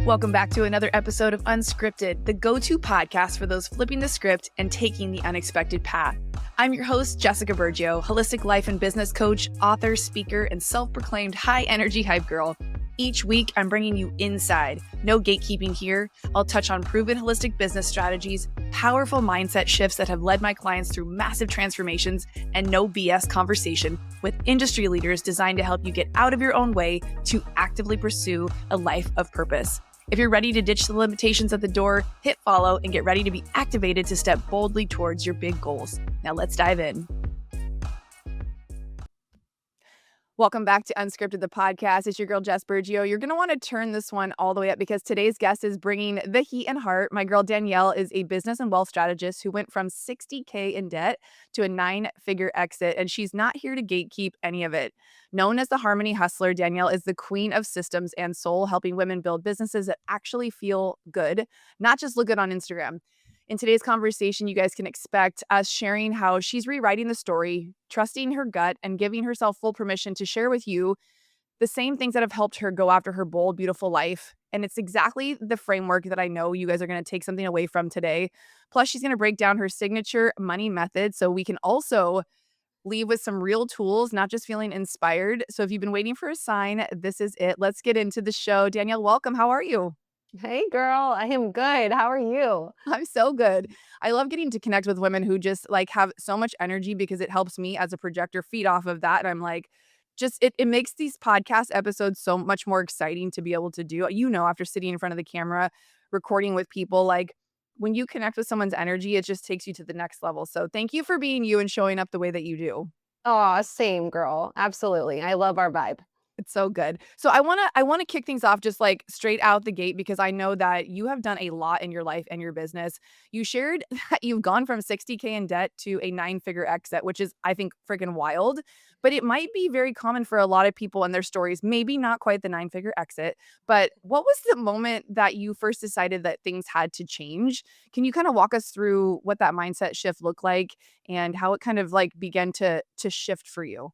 Welcome back to another episode of Unscripted, the go-to podcast for those flipping the script and taking the unexpected path. I'm your host, Jessica Bergio, holistic life and business coach, author, speaker, and self-proclaimed high-energy hype girl. Each week, I'm bringing you inside. No gatekeeping here. I'll touch on proven holistic business strategies, powerful mindset shifts that have led my clients through massive transformations, and no BS conversation with industry leaders designed to help you get out of your own way to actively pursue a life of purpose. If you're ready to ditch the limitations at the door, hit follow and get ready to be activated to step boldly towards your big goals. Now let's dive in. Welcome back to Unscripted, the podcast. It's your girl, Jess Bergio. You're going to want to turn this one all the way up because today's guest is bringing the heat and heart. My girl, Danielle, is a business and wealth strategist who went from $60K in debt to a 9-figure exit, and she's not here to gatekeep any of it. Known as the Harmony Hustler, Danielle is the queen of systems and soul, helping women build businesses that actually feel good, not just look good on Instagram. In today's conversation, you guys can expect us sharing how she's rewriting the story, trusting her gut, and giving herself full permission to share with you the same things that have helped her go after her bold, beautiful life. And it's exactly the framework that I know you guys are going to take something away from today. Plus, she's going to break down her signature money method so we can also leave with some real tools, not just feeling inspired. So if you've been waiting for a sign, this is it. Let's get into the show. Danielle, welcome. How are you? Hey girl, I am good. How are you? I'm so good. I love getting to connect with women who just like have so much energy because it helps me as a projector feed off of that. And I'm like, just it makes these podcast episodes so much more exciting to be able to do. You know, after sitting in front of the camera, recording with people, like when you connect with someone's energy, it just takes you to the next level. So thank you for being you and showing up the way that you do. Oh, same girl. Absolutely. I love our vibe. It's so good. So I wanna kick things off just like straight out the gate because I know that you have done a lot in your life and your business. You shared that you've gone from 60K in debt to a 9-figure exit, which is I think freaking wild. But it might be very common for a lot of people and their stories, maybe not quite the 9-figure exit. But what was the moment that you first decided that things had to change? Can you kind of walk us through what that mindset shift looked like and how it kind of like began to shift for you?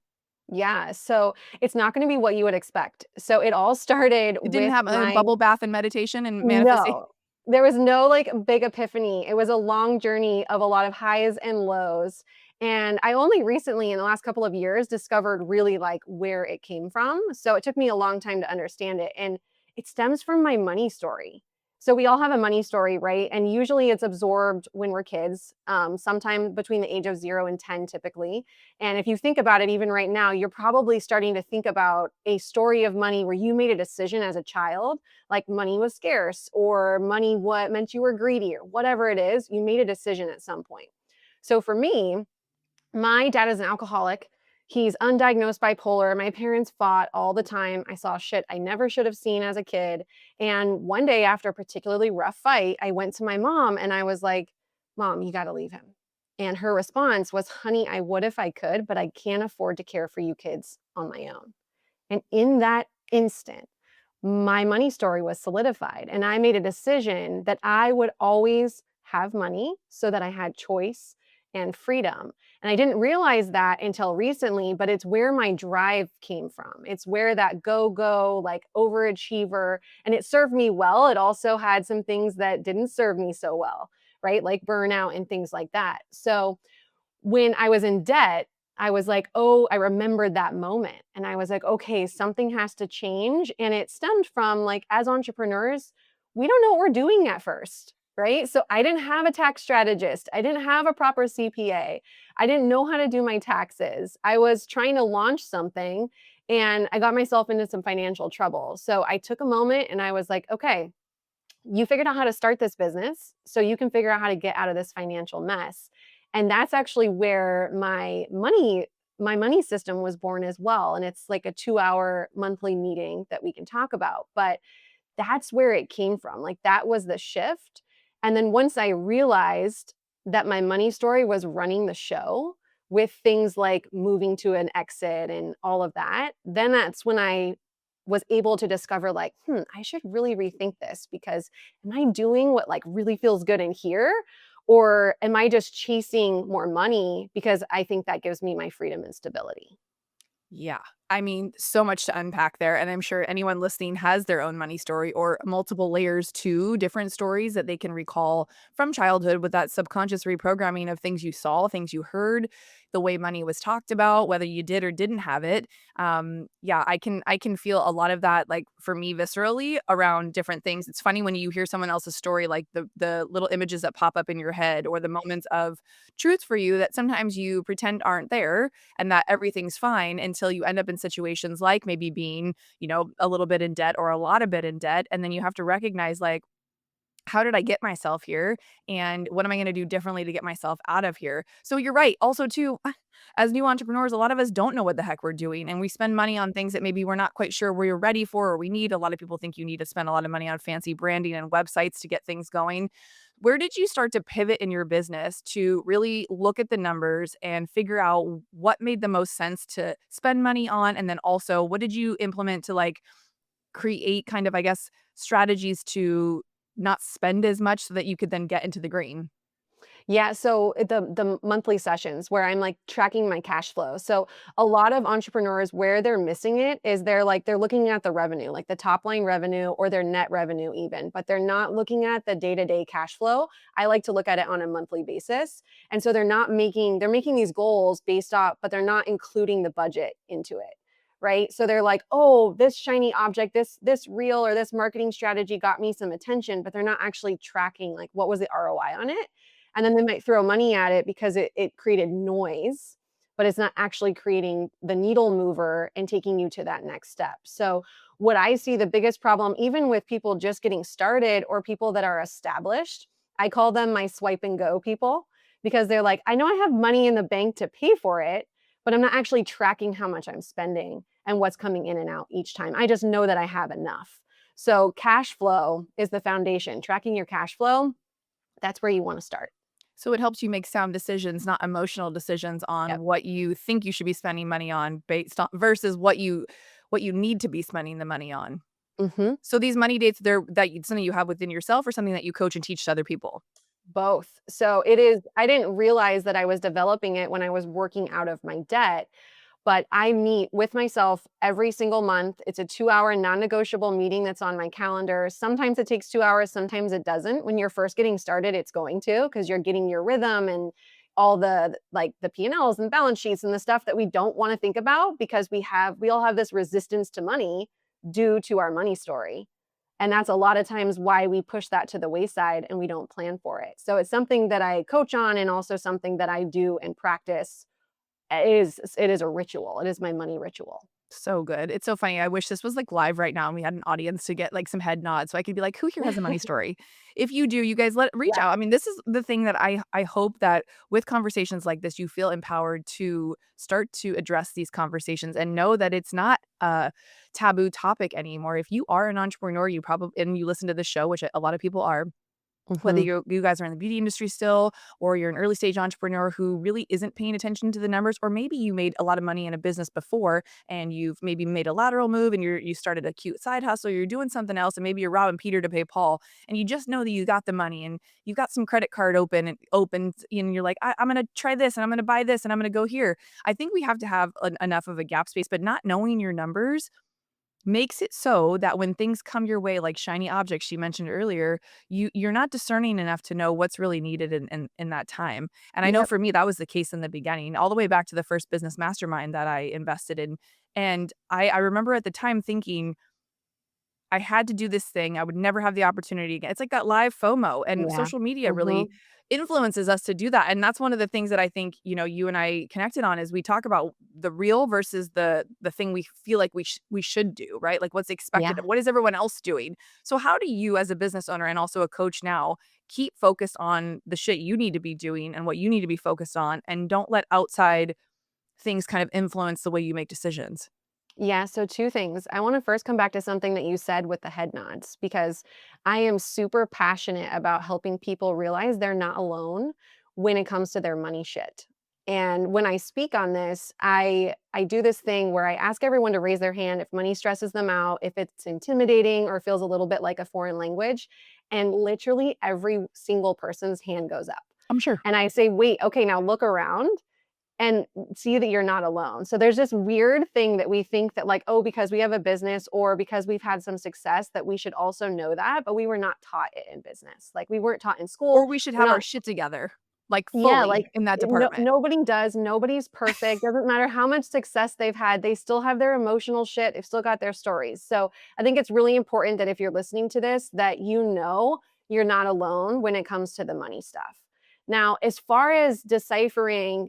Yeah. So it's not going to be what you would expect. So it all started It didn't with have a my bubble bath and meditation and manifestation? no. There was no like big epiphany. It was a long journey of a lot of highs and lows. And I only recently in the last couple of years discovered really like where it came from. So it took me a long time to understand it. And it stems from my money story. So we all have a money story, right? And usually it's absorbed when we're kids, sometime between the age of 0 and 10 typically. And if you think about it, even right now, you're probably starting to think about a story of money where you made a decision as a child, like money was scarce or money what meant you were greedy or whatever it is, you made a decision at some point. So for me, my dad is an alcoholic. He's undiagnosed bipolar. My parents fought all the time. I saw shit I never should have seen as a kid. And one day after a particularly rough fight, I went to my mom and I was like, Mom, you got to leave him. And her response was, Honey, I would if I could, but I can't afford to care for you kids on my own. And in that instant, my money story was solidified. And I made a decision that I would always have money so that I had choice and freedom. And I didn't realize that until recently, but it's where my drive came from. It's where that go, like overachiever, and it served me well. It also had some things that didn't serve me so well, right? Like burnout and things like that. So when I was in debt, I was like, oh, I remembered that moment. And I was like, okay, something has to change. And it stemmed from like, as entrepreneurs, we don't know what we're doing at first, right? So I didn't have a tax strategist. I didn't have a proper CPA. I didn't know how to do my taxes. I was trying to launch something and I got myself into some financial trouble. So I took a moment and I was like, okay, you figured out how to start this business, so you can figure out how to get out of this financial mess. And that's actually where my money system was born as well. And it's like a 2-hour monthly meeting that we can talk about. But that's where it came from. Like that was the shift. And then once I realized that my money story was running the show with things like moving to an exit and all of that, then that's when I was able to discover like, I should really rethink this because am I doing what like really feels good in here? Or am I just chasing more money because I think that gives me my freedom and stability? Yeah. I mean, so much to unpack there, and I'm sure anyone listening has their own money story or multiple layers to different stories that they can recall from childhood with that subconscious reprogramming of things you saw, things you heard, the way money was talked about, whether you did or didn't have it. Yeah, I can feel a lot of that, like, for me viscerally around different things. It's funny when you hear someone else's story, like the little images that pop up in your head or the moments of truth for you that sometimes you pretend aren't there and that everything's fine until you end up in situations like maybe being, a little bit in debt or a lot of bit in debt. And then you have to recognize, like, how did I get myself here? And what am I going to do differently to get myself out of here? So you're right. Also, too, as new entrepreneurs, a lot of us don't know what the heck we're doing. And we spend money on things that maybe we're not quite sure we're ready for or we need. A lot of people think you need to spend a lot of money on fancy branding and websites to get things going. Where did you start to pivot in your business to really look at the numbers and figure out what made the most sense to spend money on? And then also, what did you implement to like create kind of, I guess, strategies to not spend as much so that you could then get into the green? Yeah, so the monthly sessions where I'm like tracking my cash flow. So a lot of entrepreneurs where they're missing it is they're looking at the revenue, like the top line revenue or their net revenue even, but they're not looking at the day-to-day cash flow. I like to look at it on a monthly basis. And so they're making these goals based off, but they're not including the budget into it. Right? So they're like, "Oh, this shiny object, this reel or this marketing strategy got me some attention," but they're not actually tracking like what was the ROI on it, and then they might throw money at it because it created noise, but it's not actually creating the needle mover and taking you to that next step. So what I see the biggest problem, even with people just getting started or people that are established, I call them my swipe and go people because they're like, I know I have money in the bank to pay for it, but I'm not actually tracking how much I'm spending and what's coming in and out each time. I just know that I have enough. So cash flow is the foundation. Tracking your cash flow, that's where you want to start. So it helps you make sound decisions, not emotional decisions on Yep. what you think you should be spending money on based on versus what you need to be spending the money on. Mhm. So these money dates, they're something you have within yourself or something that you coach and teach to other people? Both. So it is I didn't realize that I was developing it when I was working out of my debt, but I meet with myself every single month. It's a 2-hour non-negotiable meeting that's on my calendar. Sometimes it takes 2 hours, sometimes it doesn't. When you're first getting started, it's going to because you're getting your rhythm and all the like the P&Ls and balance sheets and the stuff that we don't want to think about because we all have this resistance to money due to our money story. And that's a lot of times why we push that to the wayside and we don't plan for it. So it's something that I coach on and also something that I do and practice. It is a ritual. It is my money ritual. So good. It's so funny. I wish this was like live right now and we had an audience to get like some head nods so I could be like, who here has a money story? If you do, you guys reach Yeah. out. I mean, this is the thing that I hope that with conversations like this, you feel empowered to start to address these conversations and know that it's not a taboo topic anymore. If you are an entrepreneur, you probably and you listen to the show, which a lot of people are, whether Mhm. you guys are in the beauty industry still or you're an early stage entrepreneur who really isn't paying attention to the numbers, or maybe you made a lot of money in a business before and you've maybe made a lateral move and you started a cute side hustle, you're doing something else, and maybe you're robbing Peter to pay Paul, and you just know that you got the money and you've got some credit card open and you're like, I'm gonna try this and I'm gonna buy this and I'm gonna go here. I think we have to have enough of a gap space, but not knowing your numbers makes it so that when things come your way, like shiny objects you mentioned earlier, you're not discerning enough to know what's really needed in that time. And I know Yep. for me, that was the case in the beginning, all the way back to the first business mastermind that I invested in. And I remember at the time thinking, I had to do this thing. I would never have the opportunity again. It's like that live FOMO, and Yeah. social media really Mhm. influences us to do that. And that's one of the things that I think, you and I connected on is we talk about the real versus the thing we feel like we should do, right? Like what's expected. Yeah. What is everyone else doing? So how do you as a business owner and also a coach now keep focused on the shit you need to be doing and what you need to be focused on and don't let outside things kind of influence the way you make decisions? Yeah, so 2 things. I wanna first come back to something that you said with the head nods, because I am super passionate about helping people realize they're not alone when it comes to their money shit. And when I speak on this, I do this thing where I ask everyone to raise their hand if money stresses them out, if it's intimidating or feels a little bit like a foreign language, and literally every single person's hand goes up. I'm sure. And I say, "Wait, okay, now look around." and see that you're not alone. So there's this weird thing that we think that like, oh, because we have a business or because we've had some success that we should also know that, but we were not taught it in business. Like we weren't taught in school. Or we should We're have our not shit together, like, yeah, fully like in that department. nobody does. Nobody's perfect. Doesn't matter how much success they've had. They still have their emotional shit. They've still got their stories. So I think it's really important that if you're listening to this, that you know you're not alone when it comes to the money stuff. Now, as far as deciphering,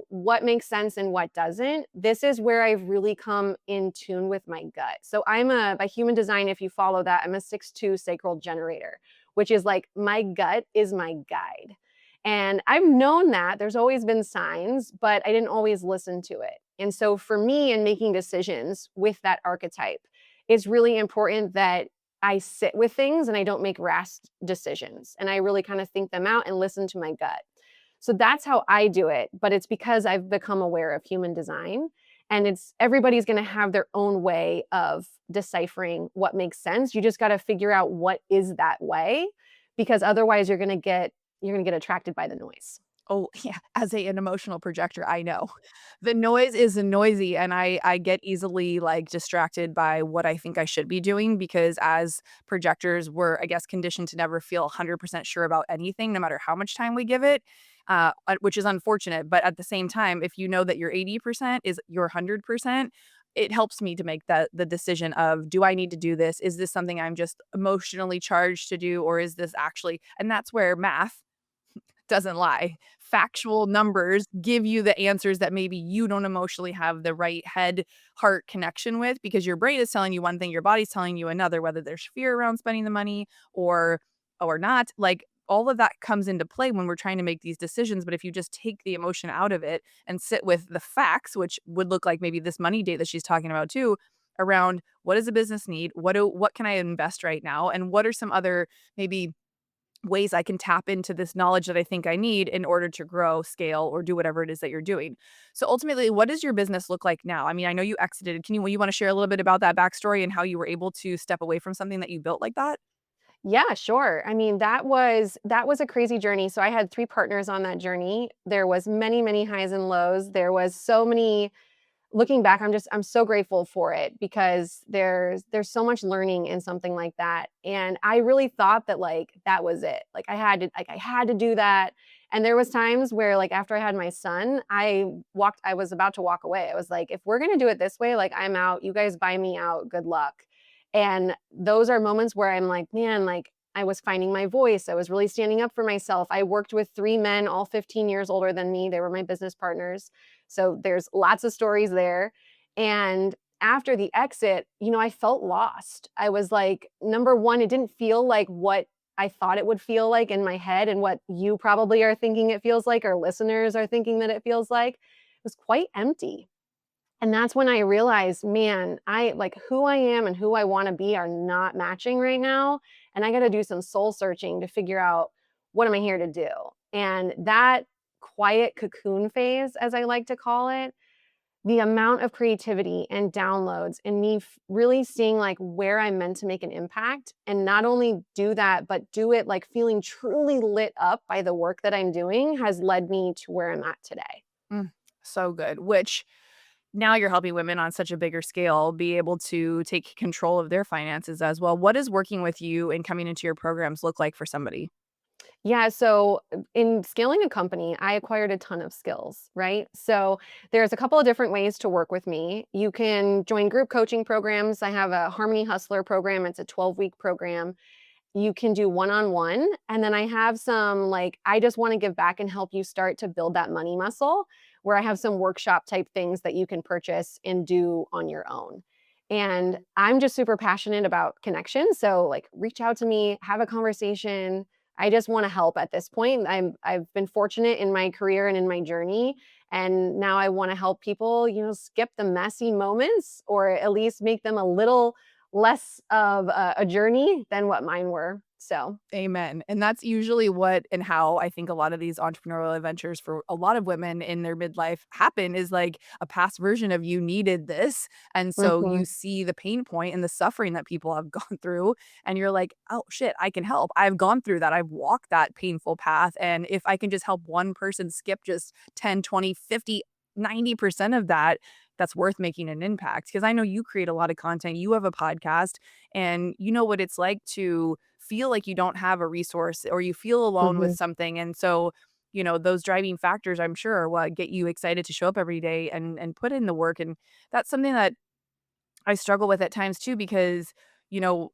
what makes sense and what doesn't, this is where I've really come in tune with my gut. So by human design, if you follow that, I'm a 6-2 sacral generator, which is like my gut is my guide. And I've known that there's always been signs, but I didn't always listen to it. And so for me in making decisions with that archetype, it's really important that I sit with things and I don't make rash decisions. And I really kind of think them out and listen to my gut. So that's how I do it. But it's because I've become aware of human design. And it's everybody's going to have their own way of deciphering what makes sense. You just got to figure out what is that way, because otherwise you're going to get attracted by the noise. Oh, yeah, as an emotional projector, I know. The noise is noisy, and I get easily, like, distracted by what I think I should be doing because as projectors, we're, I guess, conditioned to never feel 100% sure about anything no matter how much time we give it, which is unfortunate, but at the same time, if you know that your 80% is your 100%, it helps me to make the decision of, "Do I need to do this? Is this something I'm just emotionally charged to do, or is this actually," and that's where math doesn't lie. Factual numbers give you the answers that maybe you don't emotionally have the right head heart connection with because your brain is telling you one thing, your body's telling you another, whether there's fear around spending the money or not. Like all of that comes into play when we're trying to make these decisions. But if you just take the emotion out of it and sit with the facts, which would look like maybe this money date that she's talking about too, around what does a business need? What can I invest right now? And what are some other maybe ways I can tap into this knowledge that I think I need in order to grow, scale, or do whatever it is that you're doing. So ultimately, what does your business look like now? I mean, I know you exited. You want to share a little bit about that backstory and how you were able to step away from something that you built like that? Yeah, sure. I mean, that was a crazy journey. So I had 3 partners on that journey. There was many, many highs and lows. There was so many looking back, I'm so grateful for it because there's so much learning in something like that. And I really thought that like that was it. Like I had to do that. And there was times where like after I had my son, I was about to walk away. I was like, if we're gonna do it this way, like I'm out. You guys buy me out. Good luck. And those are moments where I'm like, man, like I was finding my voice. I was really standing up for myself. I worked with 3 men, all 15 years older than me. They were my business partners. So there's lots of stories there. And after the exit, I felt lost. I was like, number one, it didn't feel like what I thought it would feel like in my head and what you probably are thinking it feels like, or listeners are thinking that it feels like. It was quite empty. And that's when I realized, man, I like who I am and who I want to be are not matching right now. And I got to do some soul searching to figure out what am I here to do. And that quiet cocoon phase, as I like to call it, the amount of creativity and downloads and me really seeing like where I'm meant to make an impact and not only do that, but do it like feeling truly lit up by the work that I'm doing has led me to where I'm at today. Mm, so good. Which now you're helping women on such a bigger scale be able to take control of their finances as well. What does working with you and coming into your programs look like for somebody? Yeah, so in scaling a company, I acquired a ton of skills, right? So there's a couple of different ways to work with me. You can join group coaching programs. I have a Harmony Hustler program, it's a 12-week program. You can do one-on-one. And then I have some like, I just want to give back and help you start to build that money muscle, where I have some workshop type things that you can purchase and do on your own. And I'm just super passionate about connection. So like reach out to me, have a conversation. I just want to help at this point. I've been fortunate in my career and in my journey. And now I want to help people, skip the messy moments or at least make them a little less of a journey than what mine were. So, Amen. And that's usually what and how I think a lot of these entrepreneurial adventures for a lot of women in their midlife happen is like a past version of you needed this. And so you mhm. see the pain point and the suffering that people have gone through. And you're like, oh shit, I can help. I've gone through that. I've walked that painful path. And if I can just help one person skip just 10, 20, 50 90% of that that's worth making an impact. Because I know you create a lot of content. You have a podcast, and you know what it's like to feel like you don't have a resource or you feel alone with Mhm. something. And so, those driving factors, I'm sure, are what get you excited to show up every day and put in the work. And that's something that I struggle with at times too, because, you know,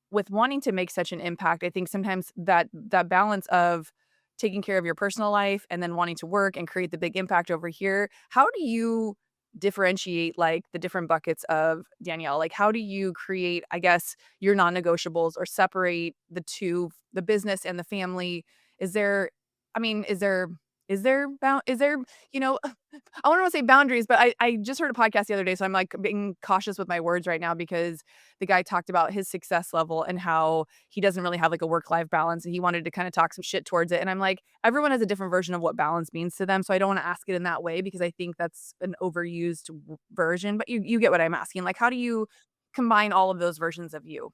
with wanting to make such an impact, I think sometimes that balance of taking care of your personal life and then wanting to work and create the big impact over here, how do you differentiate like the different buckets of Danielle? Like how do you create, I guess, your non-negotiables or separate the two, the business and the family? Is there I mean, is there, you know, I wouldn't wanna say boundaries, but I just heard a podcast the other day, so I'm, like, being cautious with my words right now because the guy talked about his success level and how he doesn't really have, like, a work-life balance, and he wanted to kinda talk some shit towards it, and I'm like, everyone has a different version of what balance means to them, so I don't wanna ask it in that way because I think that's an overused version, but you get what I'm asking, like, how do you combine all of those versions of you?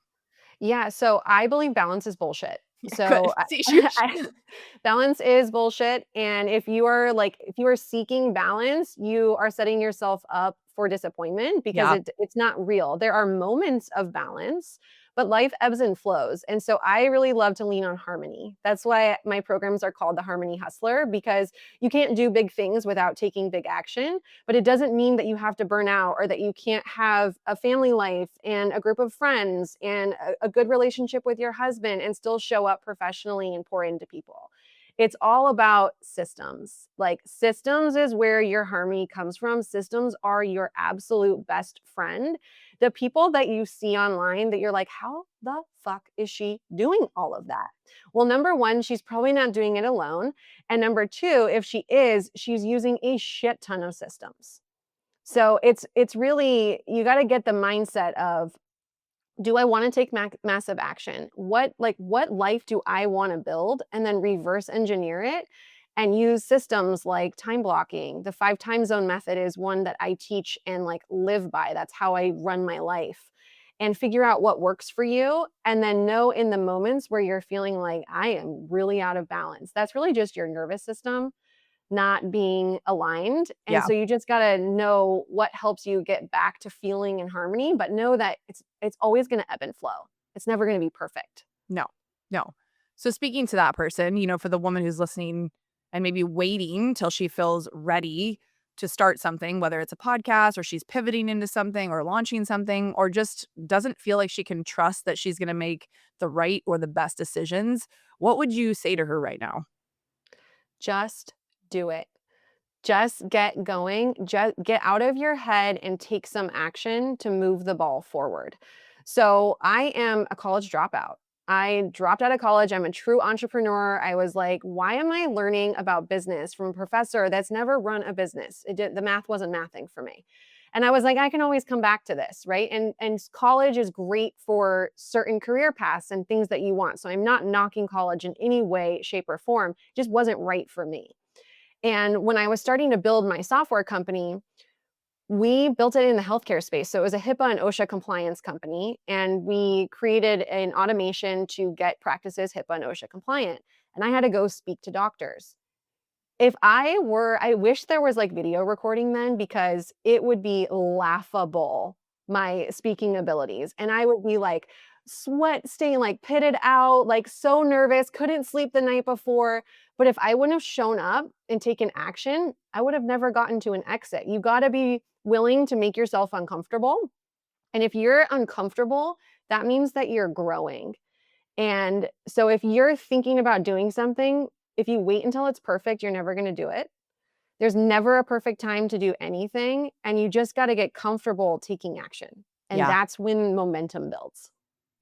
Yeah, so I believe balance is bullshit. Yeah, good. So See, I balance is bullshit, and if you are seeking balance, you are setting yourself up for disappointment because Yeah, it's not real. There are moments of balance, but life ebbs and flows, and so I really love to lean on harmony. That's why my programs are called the Harmony Hustler because you can't do big things without taking big action, but it doesn't mean that you have to burn out or that you can't have a family life and a group of friends and a good relationship with your husband and still show up professionally and pour into people. It's all about systems. Like, systems is where your harmony comes from. Systems are your absolute best friend. The people that you see online that you're like, how the fuck is she doing all of that? Well, number one, she's probably not doing it alone. And number two, if she is, she's using a shit ton of systems. So it's really, you got to get the mindset of, do I want to take massive action? What life do I want to build, and then reverse engineer it and use systems like time blocking. The 5 time zone method is one that I teach and like live by. That's how I run my life. And figure out what works for you, and then know in the moments where you're feeling like I am really out of balance. That's really just your nervous system not being aligned. And yeah. so you just got to know what helps you get back to feeling in harmony, but know that it's always going to ebb and flow. It's never going to be perfect. No, no. So speaking to that person, for the woman who's listening and maybe waiting till she feels ready to start something, whether it's a podcast or she's pivoting into something or launching something, or just doesn't feel like she can trust that she's going to make the right or the best decisions, what would you say to her right now? Just do it. Just get going. Just get out of your head and take some action to move the ball forward. So, I am a college dropout. I dropped out of college. I'm a true entrepreneur. I was like, why am I learning about business from a professor that's never run a business? The math wasn't mathing for me. And I was like, I can always come back to this, right? And college is great for certain career paths and things that you want. So I'm not knocking college in any way, shape, or form. It just wasn't right for me. And when I was starting to build my software company, we built it in the healthcare space. So it was a HIPAA and OSHA compliance company. And we created an automation to get practices HIPAA and OSHA compliant. And I had to go speak to doctors. I wish there was like video recording then because it would be laughable, my speaking abilities. And I would be like sweat staying like pitted out, like so nervous, couldn't sleep the night before. But if I wouldn't have shown up and taken action, I would have never gotten to an exit. You got to be willing to make yourself uncomfortable. And if you're uncomfortable, that means that you're growing. And so if you're thinking about doing something, if you wait until it's perfect, you're never going to do it. There's never a perfect time to do anything. And you just got to get comfortable taking action. And Yeah. that's when momentum builds.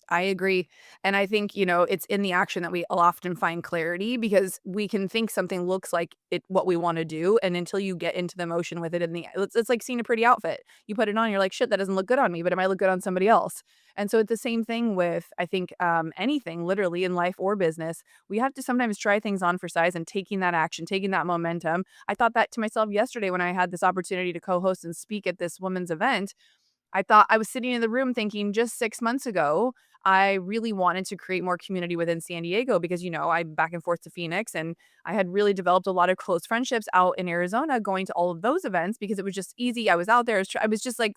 I agree. And I think, it's in the action that we often find clarity because we can think something looks like it what we want to do. And until you get into the motion with it it's like seeing a pretty outfit. You put it on, you're like, shit, that doesn't look good on me, but it might look good on somebody else. And so it's the same thing with, I think, anything literally in life or business. We have to sometimes try things on for size and taking that action, taking that momentum. I thought that to myself yesterday when I had this opportunity to co-host and speak at this women's event. I thought I was sitting in the room thinking just 6 months ago, I really wanted to create more community within San Diego because, I'm back and forth to Phoenix, and I had really developed a lot of close friendships out in Arizona going to all of those events because it was just easy. I was out there. I was just like,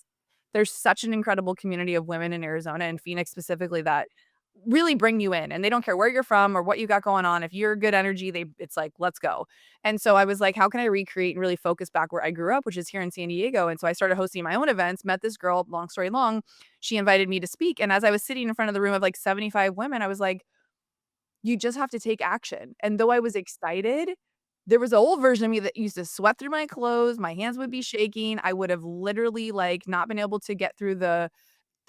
there's such an incredible community of women in Arizona and Phoenix specifically that really bring you in, and they don't care where you're from or what you got going on. If you're good energy, it's like, let's go. And so I was like, how can I recreate and really focus back where I grew up, which is here in San Diego? And so I started hosting my own events, met this girl, long story long, she invited me to speak. And as I was sitting in front of the room of like 75 women, I was like, you just have to take action. And though I was excited, there was an old version of me that used to sweat through my clothes. My hands would be shaking. I would have literally like not been able to get through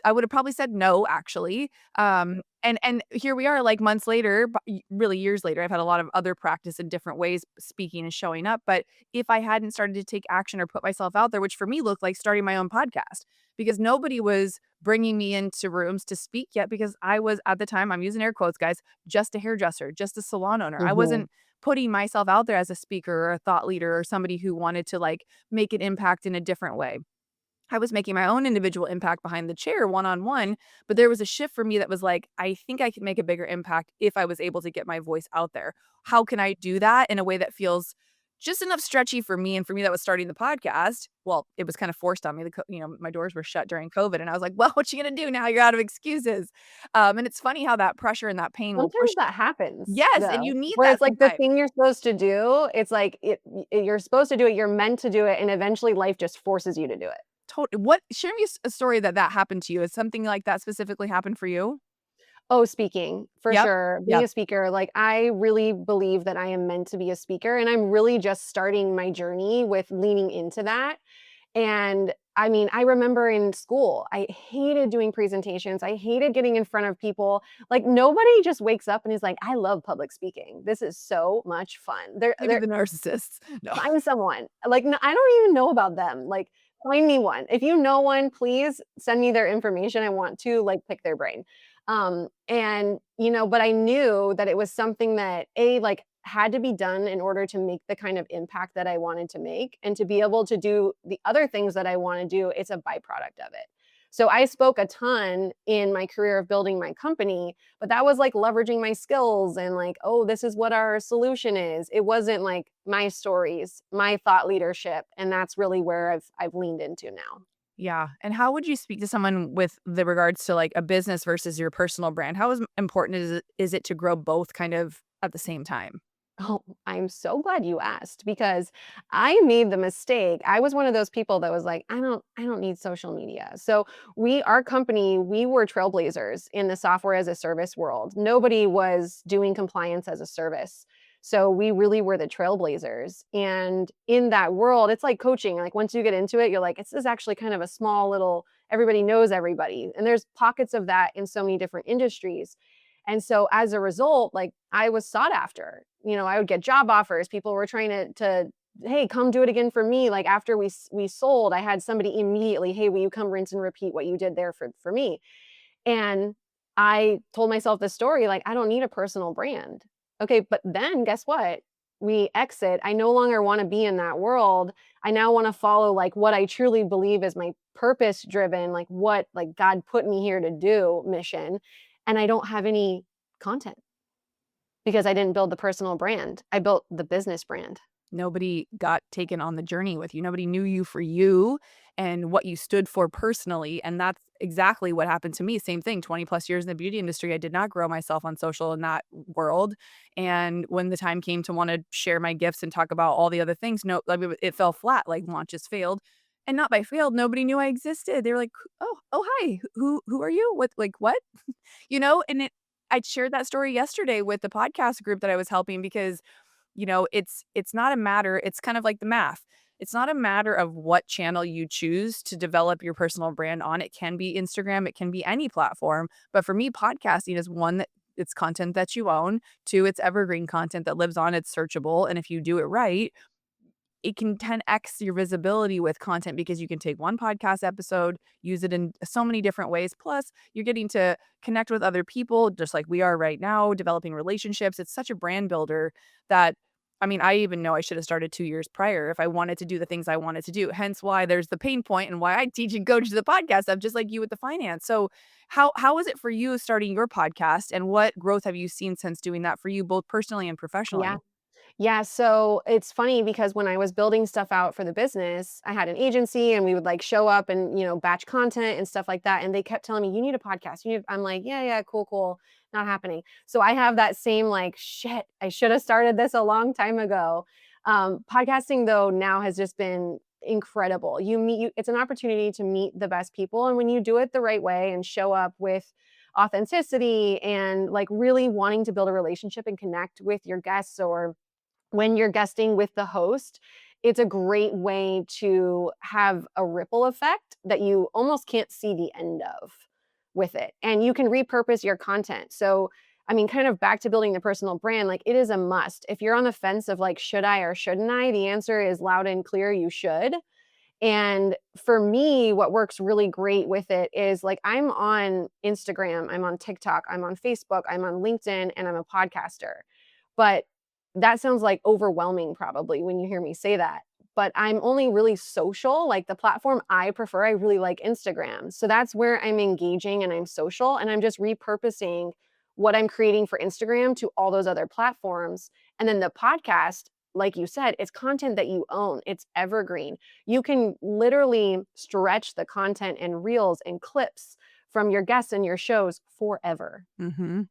I would have probably said no, actually. And here we are, like, months later, really years later. I've had a lot of other practice in different ways, speaking and showing up, but if I hadn't started to take action or put myself out there, which for me looked like starting my own podcast, because nobody was bringing me into rooms to speak yet because I was, at the time, I'm using air quotes, guys, just a hairdresser, just a salon owner. I Mhm. wasn't putting myself out there as a speaker or a thought leader or somebody who wanted to, like, make an impact in a different way. I was making my own individual impact behind the chair one-on-one, but there was a shift for me that was like, I think I could make a bigger impact if I was able to get my voice out there. How can I do that in a way that feels just enough stretchy for me? And for me, that was starting the podcast. Well, it was kind of forced on me. My doors were shut during COVID, and I was like, "Well, what you gonna do now? You're out of excuses." And it's funny how that pressure and that pain will push Sometimes that happens, Yes, and you though, need where that it's like the sometimes. thing you're supposed to do, it's like you're supposed to do it, you're meant to do it, and eventually life just forces you to do it. What share me a story that happened to you. Has something like that specifically happened for you? Oh, speaking, for Yep. sure. Being Yep. a speaker, like, I really believe that I am meant to be a speaker, and I'm really just starting my journey with leaning into that. And I mean, I remember in school, I hated doing presentations. I hated getting in front of people. Like, nobody just wakes up and is like, "I love public speaking. This is so much fun." Maybe the narcissists. No. Find someone. Like, I don't even know about them. Like, find me one. If you know one, please send me their information. I want to, like, pick their brain. And, but I knew that it was something that, like, had to be done in order to make the kind of impact that I wanted to make, and to be able to do the other things that I wanna do, it's a byproduct of it. So I spoke a ton in my career of building my company, but that was like leveraging my skills and like, oh, this is what our solution is. It wasn't like my stories, my thought leadership, and that's really where I've leaned into now. Yeah, and how would you speak to someone with the regards to, like, a business versus your personal brand? How important is it to grow both kind of at the same time? Oh, I'm so glad you asked, because I made the mistake. I was one of those people that was like, I don't need social media. So our company, we were trailblazers in the software as a service world. Nobody was doing compliance as a service. So we really were the trailblazers. And in that world, it's like coaching. Like, once you get into it, you're like, this is actually kind of a small little, everybody knows everybody. And there's pockets of that in so many different industries. And so as a result, like, I was sought after. I would get job offers. People were trying to hey, come do it again for me. Like, after we sold, I had somebody immediately, hey, will you come rinse and repeat what you did there for me? And I told myself this story, like, I don't need a personal brand. Okay, but then guess what? We exit. I no longer want to be in that world. I now want to follow like what I truly believe is my purpose driven, like what like God put me here to do mission. And I don't have any content because I didn't build the personal brand. I built the business brand. Nobody got taken on the journey with you. Nobody knew you for you and what you stood for personally, and that's exactly what happened to me. Same thing, 20 plus years in the beauty industry. I did not grow myself on social in that world, and when the time came to wanna share my gifts and talk about all the other things, no, like, it fell flat, like, launches failed, and not by failed, nobody knew I existed. They were like, "Oh, hi. Who are you? What, like, what?" And I shared that story yesterday with the podcast group that I was helping because it's not a matter, it's kind of like the math. It's not a matter of what channel you choose to develop your personal brand on. It can be Instagram, it can be any platform. But for me, podcasting is one that it's content that you own. Two, it's evergreen content that lives on, it's searchable. And if you do it right, it can 10x your visibility with content because you can take one podcast episode, use it in so many different ways. Plus, you're getting to connect with other people just like we are right now, developing relationships. It's such a brand builder that I mean, I even know I should have started 2 years prior if I wanted to do the things I wanted to do, hence why there's the pain point and why I teach and coach the podcast stuff just like you with the finance. So, how is it for you starting your podcast, and what growth have you seen since doing that for you both personally and Yeah. professionally? Yeah, so it's funny because when I was building stuff out for the business, I had an agency and we would like show up and, batch content and stuff like that. And they kept telling me, you need a podcast. I'm like, yeah, yeah, cool, cool. Not happening. So I have that same like, shit, I should have started this a long time ago. Podcasting though now has just been incredible. It's an opportunity to meet the best people. And when you do it the right way and show up with authenticity and like really wanting to build a relationship and connect with your guests, or when you're guesting with the host, it's a great way to have a ripple effect that you almost can't see the end of with it. And you can repurpose your content. So, I mean, kind of back to building the personal brand, like it is a must. If you're on the fence of like, should I or shouldn't I? The answer is loud and clear, you should. And for me, what works really great with it is like I'm on Instagram, I'm on TikTok, I'm on Facebook, I'm on LinkedIn, and I'm a podcaster. But that sounds like overwhelming probably when you hear me say that. But I'm only really social. Like the platform I prefer, I really like Instagram. So that's where I'm engaging and I'm social. And I'm just repurposing what I'm creating for Instagram to all those other platforms. And then the podcast, like you said, it's content that you own, it's evergreen. You can literally stretch the content and reels and clips from your guests and your shows forever. Mhm.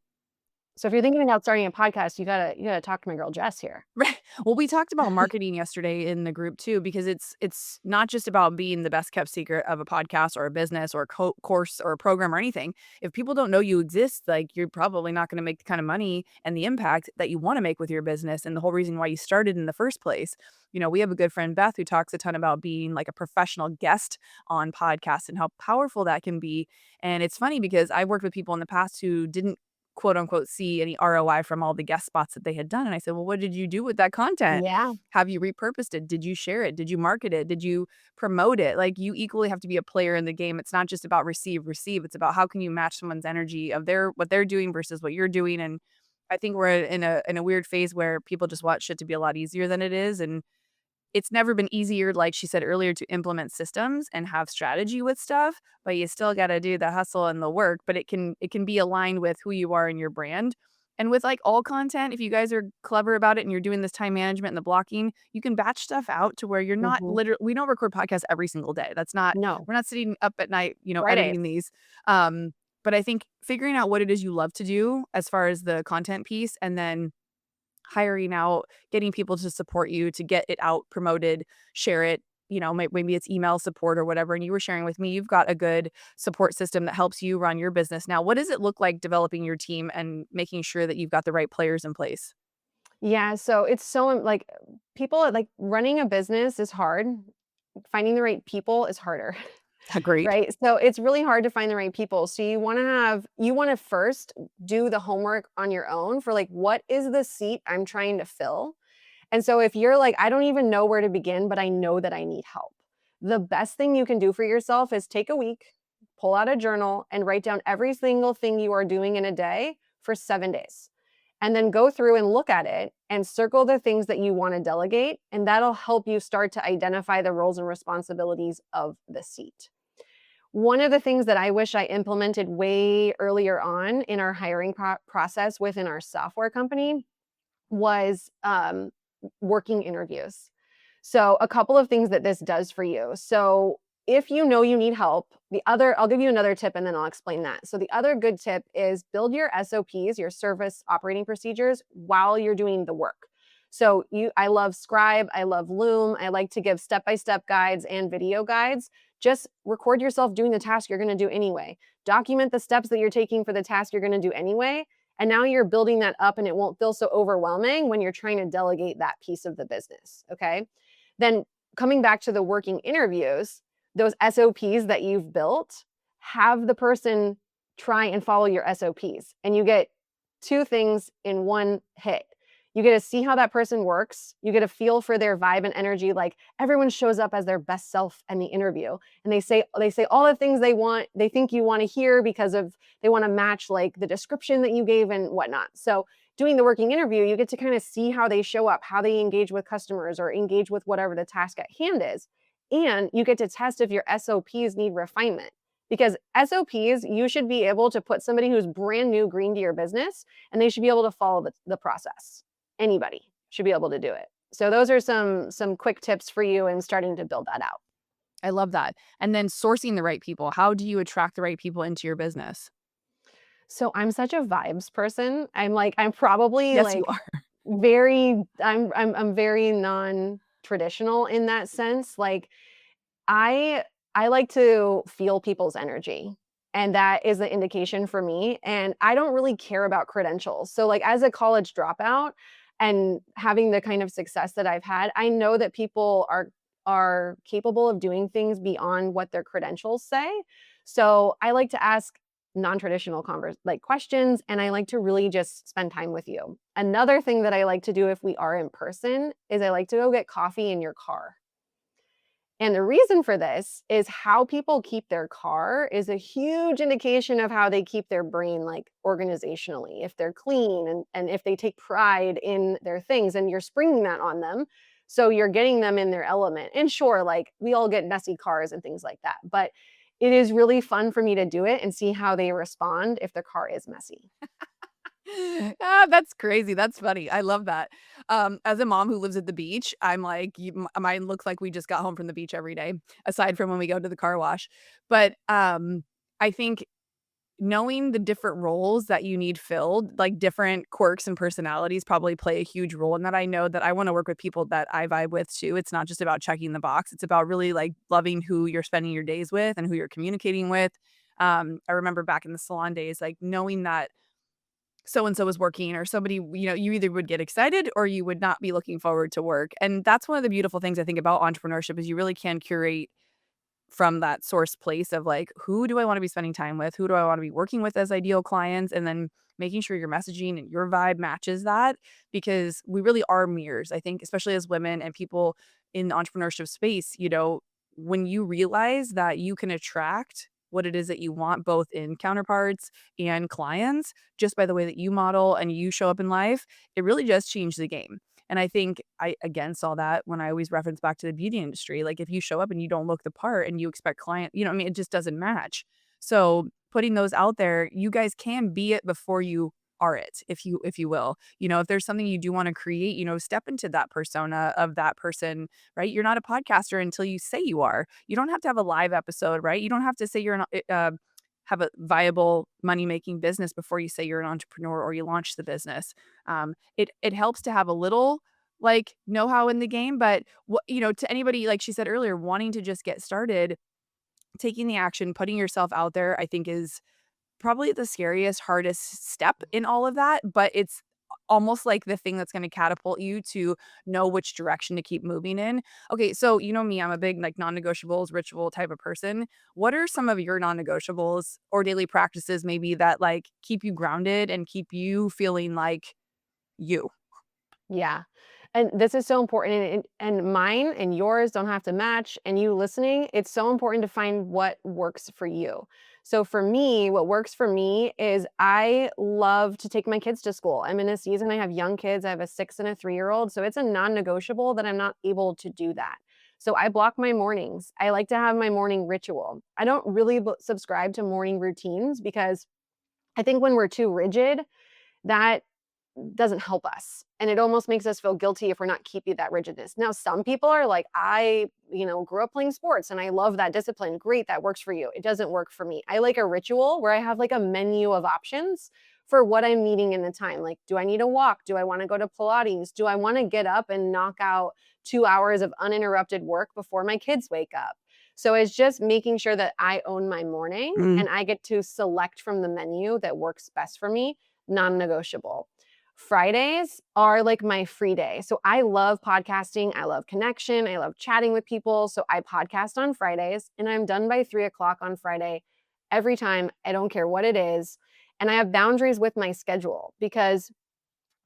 So if you're thinking about starting a podcast, you gotta talk to my girl Jess here. Right. Well, we talked about marketing yesterday in the group too, because it's not just about being the best kept secret of a podcast or a business or a course or a program or anything. If people don't know you exist, like you're probably not going to make the kind of money and the impact that you want to make with your business and the whole reason why you started in the first place. We have a good friend Beth who talks a ton about being like a professional guest on podcasts and how powerful that can be. And it's funny because I've worked with people in the past who didn't quote unquote see any ROI from all the guest spots that they had done. And I said, well, what did you do with that content? Yeah. Have you repurposed it? Did you share it? Did you market it? Did you promote it? Like you equally have to be a player in the game. It's not just about receive. It's about how can you match someone's energy of what they're doing versus what you're doing. And I think we're in a weird phase where people just want shit to be a lot easier than it is. And it's never been easier, like she said earlier, to implement systems and have strategy with stuff, but you still gotta do the hustle and the work, but it can be aligned with who you are and your brand. And with, like, all content, if you guys are clever about it and you're doing this time management and the blocking, you can batch stuff out to where you're not Mhm. we don't record podcasts every single day. No. We're not sitting up at night, Fridays. editing these. Um, but I think figuring out what it is you love to do as far as the content piece, and then hiring out, getting people to support you to get it out, promoted, share it. Maybe it's email support or whatever. And you were sharing with me, you've got a good support system that helps you run your business. Now, what does it look like developing your team and making sure that you've got the right players in place? Yeah, so it's so like people like running a business is hard. Finding the right people is harder. Agreed. Right? So it's really hard to find the right people. So you want to first do the homework on your own for like, what is the seat I'm trying to fill? And so if you're like, I don't even know where to begin, but I know that I need help. The best thing you can do for yourself is take a week, pull out a journal, and write down every single thing you are doing in a day for 7 days. And then go through and look at it and circle the things that you want to delegate. And that'll help you start to identify the roles and responsibilities of the seat. One of the things that I wish I implemented way earlier on in our hiring process within our software company was working interviews. So, a couple of things that this does for you. So, if you know you need help, I'll give you another tip and then I'll explain that. So, the other good tip is build your SOPs, your service operating procedures, while you're doing the work. So, I love Scribe, I love Loom, I like to give step by step guides and video guides. Just record yourself doing the task you're going to do anyway. Document the steps that you're taking for the task you're going to do anyway. And now you're building that up and it won't feel so overwhelming when you're trying to delegate that piece of the business. Okay. Then coming back to the working interviews, those SOPs that you've built, have the person try and follow your SOPs. And you get two things in one hit. You get to see how that person works. You get a feel for their vibe and energy. Like everyone shows up as their best self in the interview, and they say all the things they think you want to hear because of they want to match like the description that you gave and whatnot. So doing the working interview, you get to kind of see how they show up, how they engage with customers or engage with whatever the task at hand is. And you get to test if your SOPs need refinement. Because SOPs, you should be able to put somebody who's brand new green to your business and they should be able to follow the process. Anybody should be able to do it. So those are some quick tips for you in starting to build that out. I love that. And then sourcing the right people. How do you attract the right people into your business? So I'm such a vibes person. I'm probably Yes, you like are. I'm very non-traditional in that sense. Like I I like to feel people's energy. And that is the indication for me. And I don't really care about credentials. So like as a college dropout and having the kind of success that I've had, I know that people are capable of doing things beyond what their credentials say. So I like to ask non-traditional questions, and I like to really just spend time with you. Another thing that I like to do if we are in person is I like to go get coffee in your car. And the reason for this is how people keep their car is a huge indication of how they keep their brain like organizationally. If they're clean and if they take pride in their things and you're springing that on them. So you're getting them in their element. And sure, like we all get messy cars and things like that. But it is really fun for me to do it and see how they respond if the car is messy. That's crazy. That's funny. I love that. As a mom who lives at the beach, I'm like, mine looks like we just got home from the beach every day, aside from when we go to the car wash. But I think knowing the different roles that you need filled, like different quirks and personalities probably play a huge role in that. I know that I want to work with people that I vibe with too. It's not just about checking the box. It's about really like loving who you're spending your days with and who you're communicating with. I remember back in the salon days, like knowing that so and so was working or somebody, you either would get excited or you would not be looking forward to work. And that's one of the beautiful things I think about entrepreneurship is you really can curate from that source place of like, who do I want to be spending time with? Who do I want to be working with as ideal clients? And then making sure your messaging and your vibe matches that because we really are mirrors. I think, especially as women and people in the entrepreneurship space, when you realize that you can attract what it is that you want, both in counterparts and clients, just by the way that you model and you show up in life, it really does change the game. And I think I again saw that when I always reference back to the beauty industry. Like if you show up and you don't look the part and you expect client, it just doesn't match. So putting those out there, you guys can be it before you are it, if you will. If there's something you do want to create, step into that persona of that person, right? You're not a podcaster until you say you are. You don't have to have a live episode, right? You don't have to say you're have a viable money making business before you say you're an entrepreneur or you launch the business. It helps to have a little like know-how in the game, but to anybody, like she said earlier, wanting to just get started, taking the action, putting yourself out there, I think is probably the scariest, hardest step in all of that, but it's almost like the thing that's gonna catapult you to know which direction to keep moving in. Okay, so you know me, I'm a big, like, non-negotiables, ritual type of person. What are some of your non-negotiables or daily practices maybe that, like, keep you grounded and keep you feeling like you? Yeah. And this is so important and mine and yours don't have to match and you listening, it's so important to find what works for you. So for me, what works for me is I love to take my kids to school. I'm in a season I have young kids. I have a 6 and a 3-year-old, so it's a non-negotiable that I'm not able to do that. So I block my mornings. I like to have my morning ritual. I don't really subscribe to morning routines because I think when we're too rigid, that doesn't help us. And it almost makes us feel guilty if we're not keeping that rigidness. Now, some people are like, I grew up playing sports and I love that discipline. Great, that works for you. It doesn't work for me. I like a ritual where I have like a menu of options for what I'm needing in the time. Like, do I need a walk? Do I want to go to Pilates? Do I want to get up and knock out 2 hours of uninterrupted work before my kids wake up? So it's just making sure that I own my morning Mm. and I get to select from the menu that works best for me, non negotiable. Fridays are like my free day. So I love podcasting. I love connection. I love chatting with people. So I podcast on Fridays and I'm done by 3 o'clock on Friday every time. I don't care what it is. And I have boundaries with my schedule because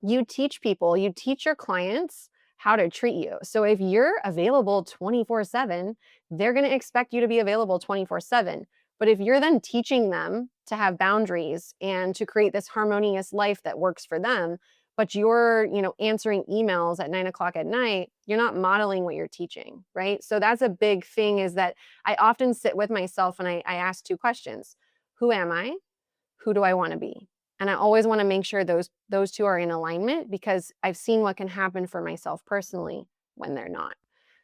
you teach people, you teach your clients how to treat you. So if you're available 24/7, they're going to expect you to be available 24/7. But if you're then teaching them to have boundaries and to create this harmonious life that works for them, but you're, answering emails at 9 o'clock at night, you're not modeling what you're teaching, right? So that's a big thing, is that I often sit with myself and I ask two questions. Who am I? Who do I want to be? And I always want to make sure those two are in alignment, because I've seen what can happen for myself personally when they're not.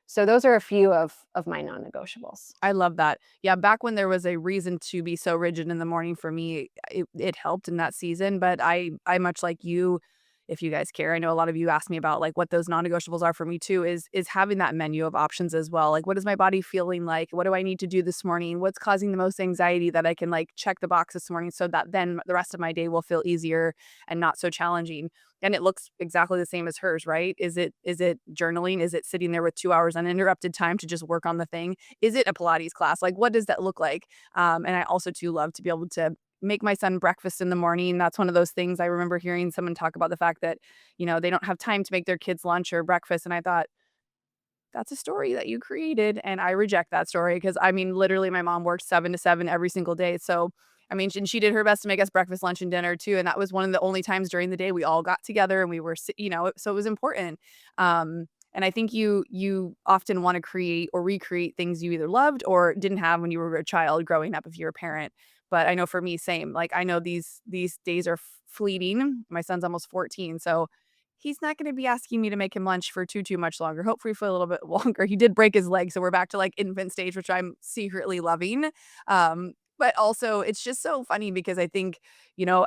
So those are a few of my non-negotiables. I love that. Yeah, back when there was a reason to be so rigid in the morning for me, it helped in that season, but I much like you, if you guys care, I know a lot of you asked me about, like, what those non-negotiables are for me too, is having that menu of options as well. Like, what is my body feeling like? What do I need to do this morning? What's causing the most anxiety that I can, like, check the box this morning so that then the rest of my day will feel easier and not so challenging. And it looks exactly the same as hers, right? Is it journaling? Is it sitting there with 2 hours uninterrupted time to just work on the thing? Is it a Pilates class? Like, what does that look like? And I also too love to be able to make my son breakfast in the morning. That's one of those things I remember hearing someone talk about the fact that, they don't have time to make their kids lunch or breakfast. And I thought, that's a story that you created, and I reject that story because, I mean, literally, my mom worked 7 to 7 every single day, so, I mean, and she did her best to make us breakfast, lunch, and dinner too, and that was one of the only times during the day we all got together and we were so it was important, and I think you often wanna create or recreate things you either loved or didn't have when you were a child growing up if you're a parent, but I know for me, same, like, I know these days are fleeting. My son's almost 14, so he's not gonna be asking me to make him lunch for too much longer, hopefully for a little bit longer. He did break his leg, so we're back to, like, infant stage, which I'm secretly loving, but also it's just so funny because I think,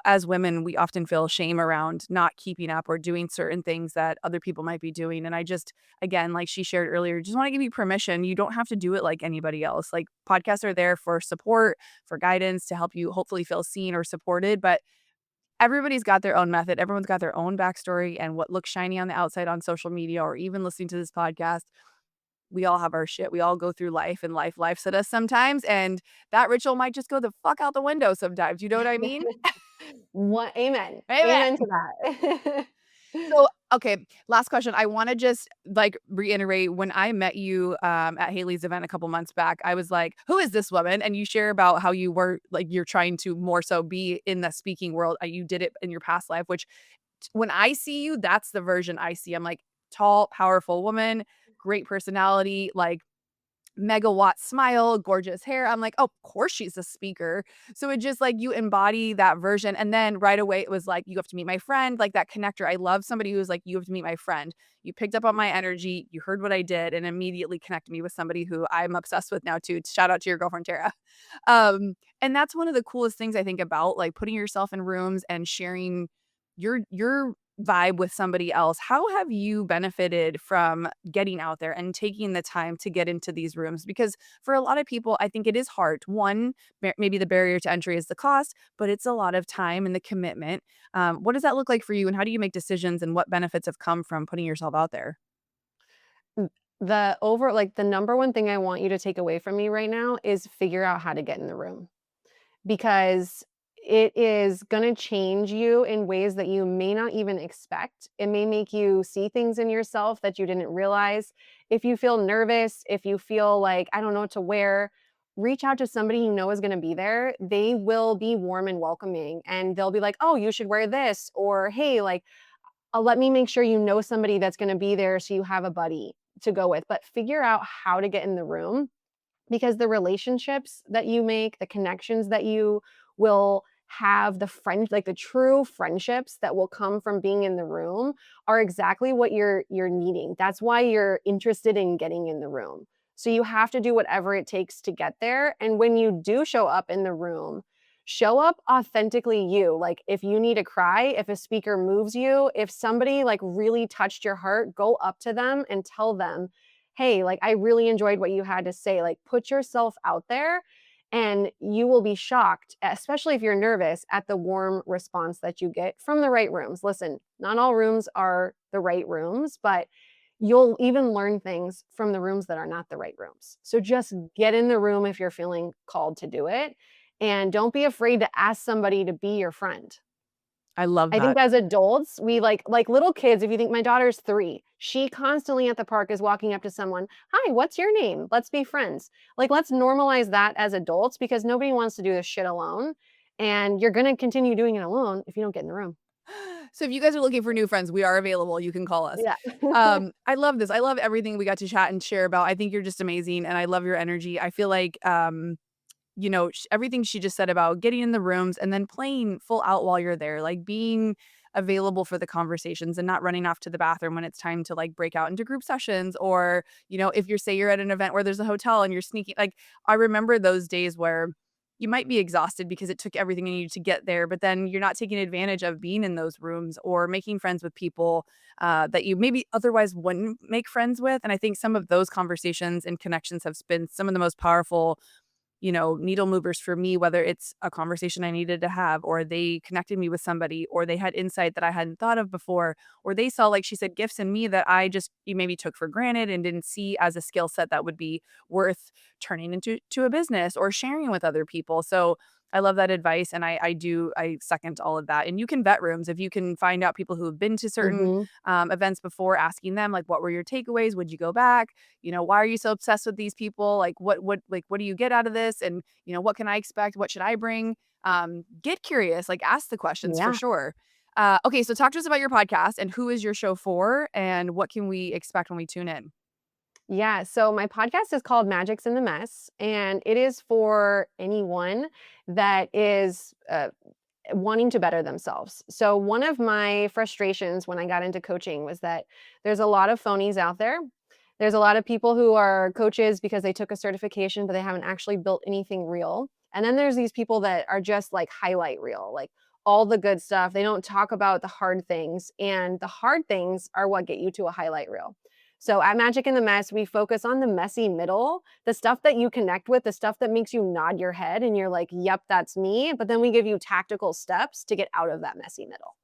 as women, we often feel shame around not keeping up or doing certain things that other people might be doing, and I just again, like she shared earlier, just wanna give you permission. You don't have to do it like anybody else. Like, podcasts are there for support, for guidance, to help you hopefully feel seen or supported, but everybody's got their own method. Everyone's got their own backstory, and what looks shiny on the outside on social media or even listening to this podcast, we all have our shit. We all go through life, and life's at us sometimes, and that ritual might just go the fuck out the window sometimes. You know what I mean? What amen. Amen. Amen to that. So, okay, last question. I wanna just, like, reiterate, when I met you, at Haley's event a couple months back, I was like, "Who is this woman?" And you share about how you were like, you're trying to more so be in the speaking world. You did it in your past life, which when I see you, that's the version I see. I'm like, tall, powerful woman, great personality, like megawatt smile, gorgeous hair. I'm like, "Oh, of course she's a speaker." So it just like you embody that version. And then right away it was like, "You have to meet my friend," like that connector. I love somebody who's like, "You have to meet my friend." You picked up on my energy, you heard what I did, and immediately connected me with somebody who I'm obsessed with now too. Shout out to your girlfriend Tara. And that's one of the coolest things I think about like putting yourself in rooms and sharing your vibe with somebody else. How have you benefited from getting out there and taking the time to get into these rooms? Because for a lot of people, I think it is hard. One, maybe the barrier to entry is the cost, but it's a lot of time and the commitment. What does that look like for you, and how do you make decisions, and what benefits have come from putting yourself out there? The number one thing I want you to take away from me right now is figure out how to get in the room, because it is gonna change you in ways that you may not even expect. It may make you see things in yourself that you didn't realize. If you feel nervous, if you feel like, I don't know what to wear, reach out to somebody you know is gonna be there. They will be warm and welcoming, and they'll be like, "Oh, you should wear this," or, "Hey, like, let me make sure you know somebody that's gonna be there so you have a buddy to go with." But figure out how to get in the room, because the relationships that you make, the connections that you will have, the true friendships that will come from being in the room are exactly what you're needing. That's why you're interested in getting in the room. So you have to do whatever it takes to get there. And when you do show up in the room, show up authentically you. Like, if you need to cry, if a speaker moves you, if somebody like really touched your heart, go up to them and tell them, "Hey, like, I really enjoyed what you had to say." Like, put yourself out there, and you will be shocked, especially if you're nervous, at the warm response that you get from the right rooms. Listen, not all rooms are the right rooms, but you'll even learn things from the rooms that are not the right rooms. So just get in the room if you're feeling called to do it, and don't be afraid to ask somebody to be your friend. I love I think that. as adults, we like little kids, if you think my daughter's 3, she constantly at the park is walking up to someone, "Hi, what's your name? Let's be friends." Like, let's normalize that as adults, because nobody wants to do this shit alone, and you're gonna continue doing it alone if you don't get in the room. So if you guys are looking for new friends, we are available. You can call us. Yeah. I love this. I love everything we got to chat and share about. I think you're just amazing, and I love your energy. I feel like, everything she just said about getting in the rooms and then playing full out while you're there, like being available for the conversations and not running off to the bathroom when it's time to like break out into group sessions or, if you're at an event where there's a hotel and you're sneaking, like I remember those days where you might be exhausted because it took everything in you to get there, but then you're not taking advantage of being in those rooms or making friends with people that you maybe otherwise wouldn't make friends with. And I think some of those conversations and connections have been some of the most powerful needle movers for me, whether it's a conversation I needed to have, or they connected me with somebody, or they had insight that I hadn't thought of before, or they saw, like she said, gifts in me that you maybe took for granted and didn't see as a skill set that would be worth turning into a business or sharing with other people. So I love that advice. And I second all of that. And you can vet rooms if you can find out people who have been to certain Mhm. events before, asking them, like, what were your takeaways? Would you go back? Why are you so obsessed with these people? Like, what do you get out of this? And, what can I expect? What should I bring? Get curious, like ask the questions for Yeah. sure. Okay. So talk to us about your podcast and who is your show for and what can we expect when we tune in? Yeah, so my podcast is called Magics in the Mess, and it is for anyone that is wanting to better themselves. So, one of my frustrations when I got into coaching was that there's a lot of phonies out there. There's a lot of people who are coaches because they took a certification, but they haven't actually built anything real. And then there's these people that are just like highlight reel, like all the good stuff. They don't talk about the hard things, and the hard things are what get you to a highlight reel. So at Magic in the Mess, we focus on the messy middle, the stuff that you connect with, the stuff that makes you nod your head and you're like, yep, that's me. But then we give you tactical steps to get out of that messy middle.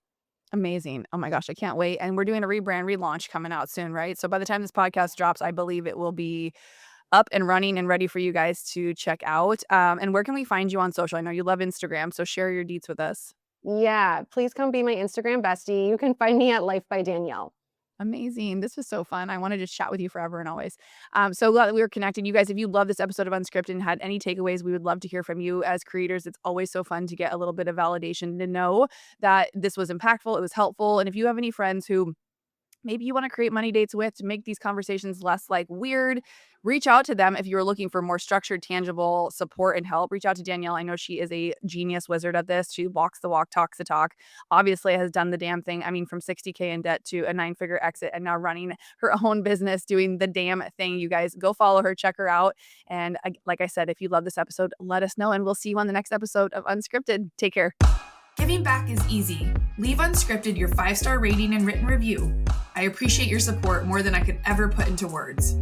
Amazing. Oh my gosh, I can't wait. And we're doing a rebrand relaunch coming out soon, right? So by the time this podcast drops, I believe it will be up and running and ready for you guys to check out. And where can we find you on social? I know you love Instagram, so share your deets with us. Yeah, please come be my Instagram bestie. You can find me at Life by Danielle. Amazing. This was so fun. I want to just chat with you forever and always. So glad that we were connected. You guys, if you love this episode of Unscripted and had any takeaways, we would love to hear from you as creators. It's always so fun to get a little bit of validation to know that this was impactful, it was helpful. And if you have any friends who maybe you want to create money dates with to make these conversations less like weird, reach out to them. If you're looking for more structured, tangible support and help, reach out to Danielle. I know she is a genius wizard at this. She walks the walk, talks the talk, obviously has done the damn thing. I mean, from 60K in debt to a 9-figure exit and now running her own business, doing the damn thing. You guys go follow her, check her out. And like I said, if you love this episode, let us know and we'll see you on the next episode of Unscripted. Take care. Giving back is easy. Leave Unscripted your 5-star rating and written review. I appreciate your support more than I could ever put into words.